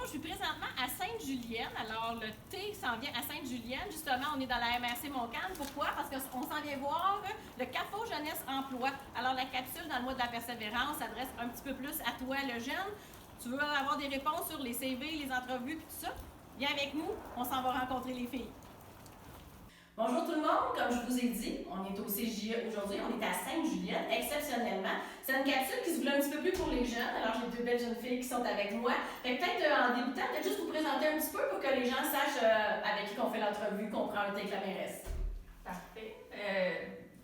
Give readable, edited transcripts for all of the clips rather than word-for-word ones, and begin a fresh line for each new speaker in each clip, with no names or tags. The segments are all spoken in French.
je suis présentement à Sainte-Julienne. Alors, le thé s'en vient à Sainte-Julienne. Justement, on est dans la MRC Montcalm. Pourquoi? Parce qu'on s'en vient voir le Carrefour Jeunesse Emploi. Alors, la capsule dans le mois de la persévérance s'adresse un petit peu plus à toi, le jeune. Tu veux avoir des réponses sur les CV, les entrevues, puis tout ça? Viens avec nous, on s'en va rencontrer les filles. Bonjour tout le monde, comme je vous ai dit, on est au CJE aujourd'hui, on est à Sainte-Julienne, exceptionnellement. C'est une capsule qui se voulait un petit peu plus pour les jeunes, alors j'ai deux belles jeunes filles qui sont avec moi. Fait que peut-être en débutant, peut-être juste vous présenter un petit peu pour que les gens sachent avec qui on fait l'entrevue, qu'on prend un thé avec la mairesse.
Parfait.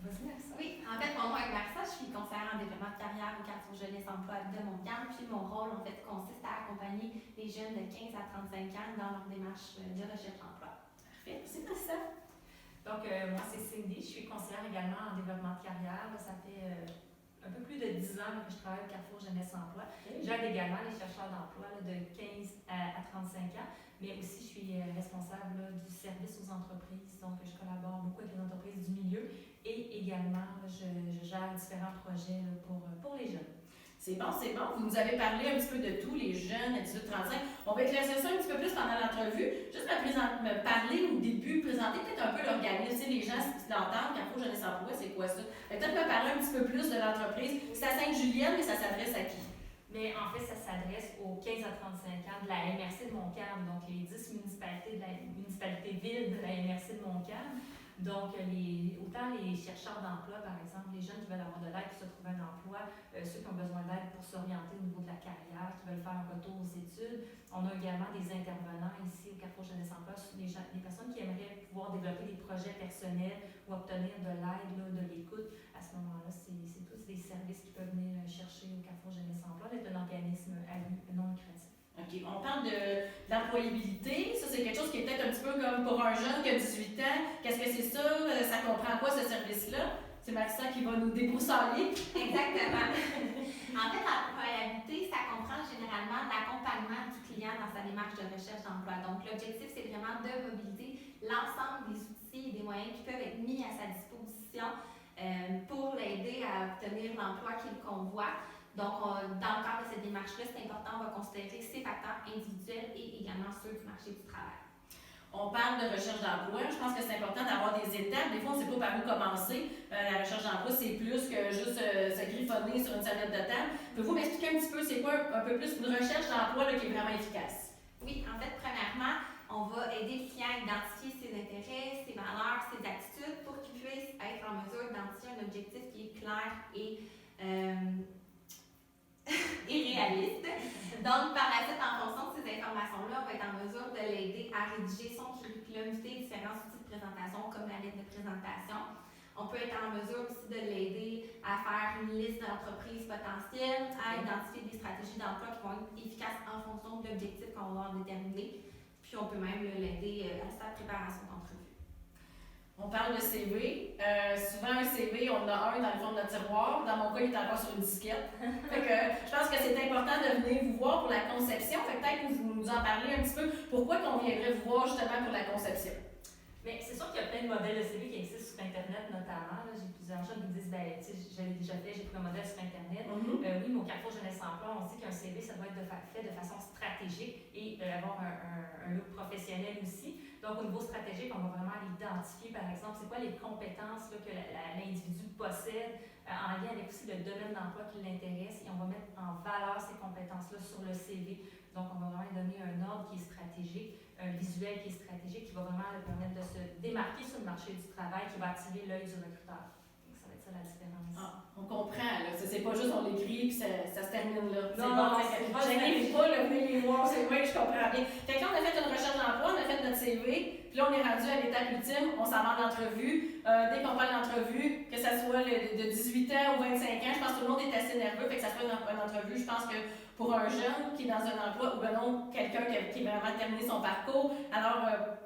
Vas-y, Marissa.
Oui, en fait, mon nom est Marissa, je suis conseillère en développement de carrière au Carrefour Jeunesse Emploi de Montcalm. Puis mon rôle, en fait, consiste à accompagner les jeunes de 15 à 35 ans dans leur démarche de recherche d'emploi.
Parfait, c'est tout ça.
Donc, moi, c'est Cindy. Je suis conseillère également en développement de carrière. Là, ça fait un peu plus de 10 ans que je travaille au Carrefour Jeunesse Emploi. J'aide également les chercheurs d'emploi de 15 à 35 ans, mais aussi je suis responsable du service aux entreprises. Donc, je collabore beaucoup avec les entreprises du milieu et également, je gère différents projets pour les jeunes.
C'est bon, c'est bon. Vous nous avez parlé un petit peu de tous les jeunes à 18-35. On va éclaircir ça un petit peu plus pendant l'entrevue. Juste me parler au début, présenter peut-être un peu l'organisme. Tu sais, les gens, si tu l'entendent, Carrefour Jeunesse Emploi, c'est quoi ça? Peut-être me parler un petit peu plus de l'entreprise. C'est à Sainte-Julienne, mais ça s'adresse à qui?
Mais en fait, ça s'adresse aux 15 à 35 ans de la MRC de Montcalm, donc les 10 municipalités de la municipalité ville de la MRC de Montcalm. Donc, autant les chercheurs d'emploi, par exemple, les jeunes qui veulent avoir de l'aide pour se trouver un emploi, ceux qui ont besoin d'aide pour s'orienter au niveau de la carrière, qui veulent faire un retour aux études. On a également des intervenants ici au Carrefour Jeunesse Emploi, des personnes qui aimeraient pouvoir développer des projets personnels ou obtenir de l'aide, de l'écoute. À ce moment-là, c'est tous des services qui peuvent venir chercher au Carrefour Jeunesse Emploi, d'être un organisme à but non lucratif.
OK. On parle de l'employabilité. Ça, c'est quelque chose qui est peut-être un petit peu comme pour un jeune qui a 18 ans. Qu'est-ce que c'est ça? Ça comprend quoi, ce service-là? C'est Marissa qui va nous débroussailler.
Exactement. En fait, l'employabilité, ça comprend généralement l'accompagnement du client dans sa démarche de recherche d'emploi. Donc, l'objectif, c'est vraiment de mobiliser l'ensemble des outils et des moyens qui peuvent être mis à sa disposition pour l'aider à obtenir l'emploi qu'il convoite. Donc, dans le cadre de cette démarche-là, c'est important, on va considérer ces facteurs individuels et également ceux du marché du travail.
On parle de recherche d'emploi. Je pense que c'est important d'avoir des étapes. Des fois, on ne sait pas par où commencer. La recherche d'emploi, c'est plus que juste se griffonner sur une serviette de table. Pouvez-vous m'expliquer un petit peu c'est quoi un peu plus une recherche d'emploi qui est vraiment efficace?
Oui, en fait, premièrement, on va aider le client à identifier ses intérêts, ses valeurs, ses attitudes pour qu'il puisse être en mesure d'identifier un objectif qui est clair et réaliste. Donc, par la suite, en fonction de ces informations-là, on va être en mesure de l'aider à rédiger son curriculum vitae, différents outils de présentation comme la lettre de présentation. On peut être en mesure aussi de l'aider à faire une liste d'entreprises potentielles, à identifier des stratégies d'emploi qui vont être efficaces en fonction de l'objectif qu'on va déterminer. Puis, on peut même l'aider à sa préparation d'entrevue.
On parle de CV. Souvent, un CV, on en a un dans le fond de notre tiroir. Dans mon cas, il est encore sur une disquette. Fait que je pense que c'est important de venir vous voir pour la conception. Fait que peut-être que vous nous en parlez un petit peu. Pourquoi qu'on viendrait vous voir justement pour la conception?
Mais c'est sûr qu'il y a plein de modèles de CV qui existent sur Internet notamment. Là, j'ai plusieurs gens qui me disent, ben, tu sais, j'avais déjà fait, j'ai pris un modèle sur Internet. Oui, mais au Carrefour Jeunesse Emploi, on sait qu'un CV, ça doit être fait de façon stratégique et avoir un look professionnel aussi. Donc, au niveau stratégique, on va vraiment aller identifier, par exemple, c'est quoi les compétences là, que l'individu possède en lien avec aussi le domaine d'emploi qui l'intéresse et on va mettre en valeur ces compétences-là sur le CV. Donc, on va vraiment lui donner un ordre qui est stratégique, un visuel qui est stratégique, qui va vraiment lui permettre de se démarquer sur le marché du travail, qui va attirer l'œil du recruteur. Donc, ça va être ça la différence.
Ah, on comprend, là. C'est pas juste on l'écrit puis ça se termine là.
Non,
bon, j'arrive pas, là, venez les voir, c'est vrai, je comprends bien. Fait que là, on a fait une recherche d'emploi, on a fait notre CV, puis là, on est rendu à l'étape ultime, on s'en va en entrevue. Dès qu'on parle d'entrevue, que ça soit de 18 ans ou 25 ans, je pense que tout le monde est assez nerveux, fait que ça soit une entrevue, je pense que pour un jeune qui est dans un emploi ou ben non, quelqu'un qui a vraiment terminé son parcours, alors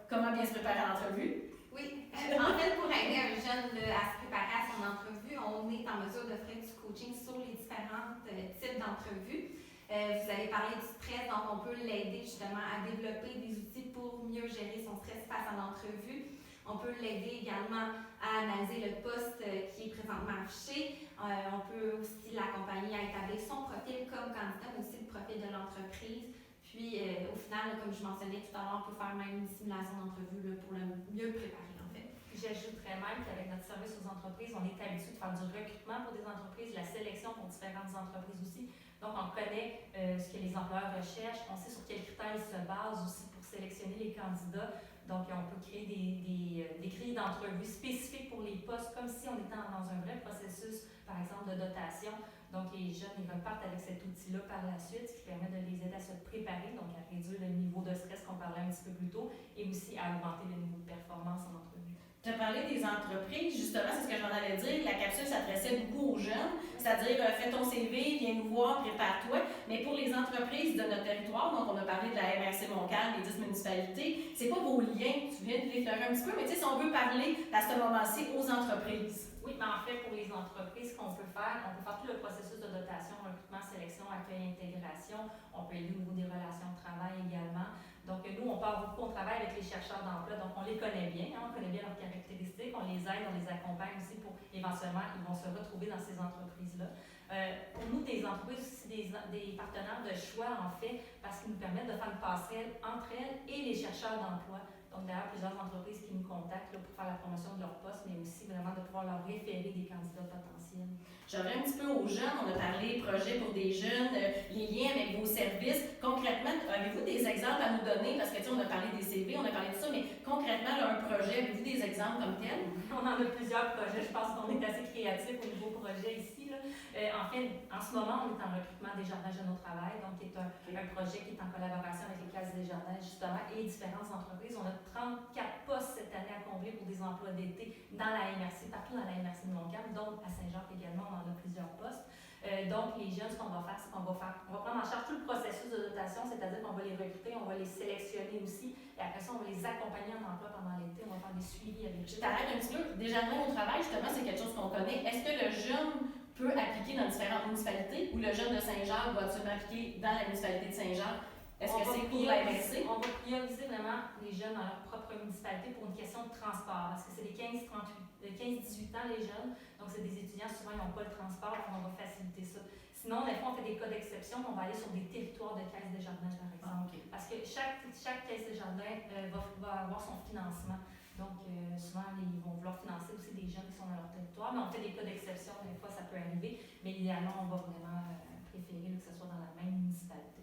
comment bien se préparer à l'entrevue?
Oui, en fait, pour aider un jeune à se préparer à son entrevue, on est en mesure d'offrir du coaching sur les différents types d'entrevues. Vous avez parlé du stress, donc on peut l'aider justement à développer des outils pour mieux gérer son stress face à l'entrevue. On peut l'aider également à analyser le poste qui est présentement affiché. On peut aussi l'accompagner à établir son profil comme candidat, mais aussi le profil de l'entreprise. Puis, au final, comme je mentionnais tout à l'heure, on peut faire même une simulation d'entrevue là, pour le mieux préparer, en fait.
J'ajouterais même qu'avec notre service aux entreprises, on est habitué de faire du recrutement pour des entreprises, la sélection pour différentes entreprises aussi. Donc, on connaît ce que les employeurs recherchent, on sait sur quels critères ils se basent aussi pour sélectionner les candidats. Donc, on peut créer des grilles d'entrevue spécifiques pour les postes, comme si on était dans un vrai processus, par exemple, de dotation. Donc, les jeunes, ils repartent avec cet outil-là par la suite, ce qui permet de les aider à se préparer, donc à réduire le niveau de stress qu'on parlait un petit peu plus tôt, et aussi à augmenter le niveau de performance en entrevue.
Tu as parlé des entreprises, justement, c'est ce que je m'en allais dire. La capsule s'adressait beaucoup aux jeunes, c'est-à-dire fais ton CV, viens nous voir, prépare-toi. Mais pour les entreprises de notre territoire, donc on a parlé de la MRC Montcalm, les 10 municipalités, c'est quoi vos liens? Tu viens de l'effleurer un petit peu, mais tu sais, si on veut parler à ce moment-ci aux entreprises.
Oui, mais en fait, pour les entreprises, qu'on peut faire, on peut faire tout le processus de dotation, recrutement, sélection, accueil, intégration. On peut aider au niveau des relations de travail également. Donc, nous, on travaille avec les chercheurs d'emploi, donc on les connaît bien, on connaît bien leurs caractéristiques, on les aide, on les accompagne aussi pour, éventuellement, ils vont se retrouver dans ces entreprises-là. Pour nous, des entreprises aussi des partenaires de choix, en fait, parce qu'ils nous permettent de faire une passerelle entre elles et les chercheurs d'emploi. Donc, d'ailleurs, plusieurs entreprises qui nous contactent là, pour faire la promotion de leur poste, mais aussi vraiment de pouvoir leur référer des candidats potentiels.
Je reviens un petit peu aux jeunes. On a parlé projet pour des jeunes, les liens avec vos services. Concrètement, avez-vous des exemples à nous donner? Parce que, tu sais, on a parlé des CV, on a parlé de ça, mais concrètement, là, un projet, avez-vous des exemples comme tel?
On en a plusieurs projets. Je pense qu'on est assez créatifs au niveau projet ici, là. En fait, en ce moment, on est en recrutement des jardins jeunes au travail, donc qui est un projet qui est en collaboration avec les Cases des jardins, justement, et différentes entreprises. On a 34 postes cette année à combler pour des emplois d'été dans la MRC, partout dans la MRC de Montcalm, donc à Saint-Jacques également, on en a plusieurs postes. Donc, les jeunes, ce qu'on va faire, c'est qu'on va prendre en charge tout le processus de dotation, c'est-à-dire qu'on va les recruter, on va les sélectionner aussi, et après ça, on va les accompagner en emploi pendant l'été, on va faire des suivis avec eux.
Je t'arrête un petit peu. Des jardins au travail, justement, c'est quelque chose qu'on connaît. Est-ce que le jeune peut appliquer dans différentes municipalités ou le jeune de Saint-Jacques doit absolument appliquer dans la municipalité de Saint-Jacques? Est-ce que c'est pour la MRC?
On va prioriser vraiment les jeunes dans leur propre municipalité pour une question de transport, parce que c'est des 15-18 ans les jeunes, donc c'est des étudiants, souvent ils n'ont pas le transport, donc on va faciliter ça. Sinon, des fois, on fait des cas d'exception, on va aller sur des territoires de caisse des jardins, par exemple, parce que chaque caisse de jardin va avoir son financement. Donc, souvent, ils vont vouloir financer aussi des jeunes qui sont dans leur territoire, mais on fait des cas d'exception, des fois ça peut arriver, mais idéalement, on va vraiment préférer que ce soit dans la même municipalité.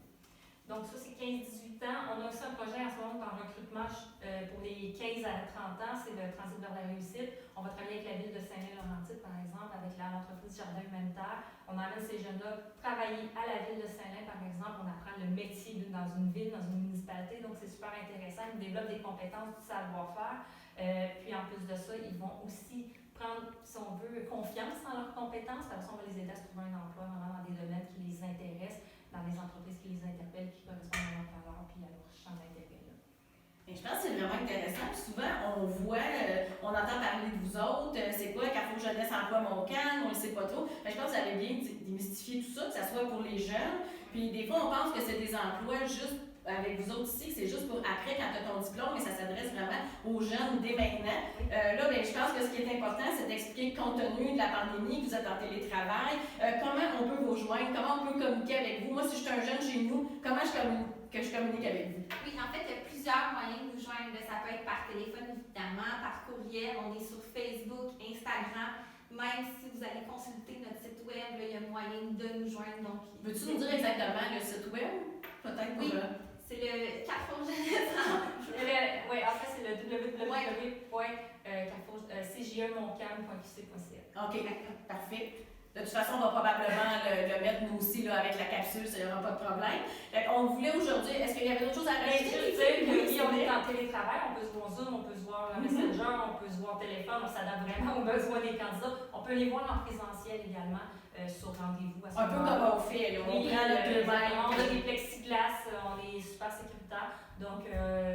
Donc, ça, c'est 15-18 ans. On a aussi un projet en ce moment en recrutement pour les 15 à 30 ans, c'est le transit vers la réussite. On va travailler avec la ville de Saint-Lin-Laurentide, par exemple, avec l'entreprise Jardin Humanitaire. On amène ces jeunes-là travailler à la ville de Saint-Lin, par exemple. On apprend le métier dans une ville, dans une municipalité. Donc, c'est super intéressant. Ils développent des compétences, du savoir-faire. Puis, en plus de ça, ils vont aussi prendre, si on veut, confiance en leurs compétences. Après ça, on va les aider à se trouver un emploi vraiment dans des domaines qui les intéressent, dans les entreprises qui les interpellent, qui correspondent à leurs valeurs puis à leur champ d'intérêt.
Et je pense que c'est vraiment intéressant. Puis souvent, on voit, on entend parler de vous autres, c'est quoi Carrefour Jeunesse Emploi Montcalm, on ne le sait pas trop. Mais je pense que vous avez bien démystifié tout ça, que ça soit pour les jeunes. Puis des fois, on pense que c'est des emplois juste avec vous autres ici, que c'est juste pour après quand tu as ton diplôme, mais ça s'adresse vraiment aux jeunes dès maintenant. Là, ben, je pense que ce qui est important, c'est d'expliquer, compte tenu de la pandémie, que vous êtes en télétravail, comment on peut vous joindre, comment on peut communiquer avec vous. Moi, si je suis un jeune chez nous, comment je communique avec vous?
Oui, en fait, il y a plusieurs moyens de nous joindre. Ça peut être par téléphone, évidemment, par courriel. On est sur Facebook, Instagram. Même si vous allez consulter notre site web, là, il y a moyen de nous joindre. Donc,
veux-tu nous dire exactement le site web? Peut-être pour
c'est le Carrefour Jeunesse.
Oui, en fait, c'est le www.cjemontcalm.qc.ca.
OK, parfait. De toute façon, on va probablement le mettre nous aussi là, avec la capsule, ça n'y aura pas de problème. On voulait aujourd'hui, est-ce qu'il y avait d'autres choses à rajouter?
Juste dire que oui, on est en télétravail, on peut se voir Zoom, on peut se voir Messenger, on peut se voir téléphone, on s'adapte vraiment aux besoins des candidats. On peut les voir en présentiel également sur rendez-vous.
Un peu comme on fait, là, on prend le 2 mètres.
On a des plexiglas, on est super sécuritaire. Donc,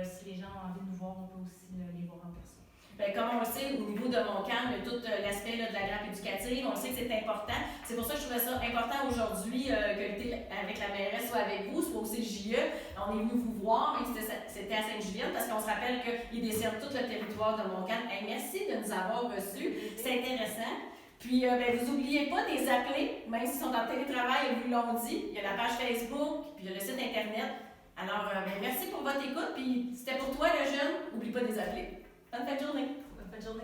si les gens ont envie de nous voir, on peut aussi les voir en personne.
Bien, comme on le sait, au niveau de Montcalm, il y a tout l'aspect de la grappe éducative. On sait que c'est important. C'est pour ça que je trouvais ça important aujourd'hui que avec la mairesse soit avec vous, soit aussi le JE. On est venu vous voir, même si c'était à Sainte-Julienne, parce qu'on se rappelle qu'ils desservent tout le territoire de Montcalm. Hey, merci de nous avoir reçus. C'est intéressant. Puis, ben, vous n'oubliez pas de les appeler, même s'ils sont en télétravail, ils vous l'ont dit. Il y a la page Facebook, puis il y a le site Internet. Alors, merci pour votre écoute. Puis, c'était pour toi, le jeune. Oublie pas de les appeler. Bonne fin de journée.
Bonne fin de journée.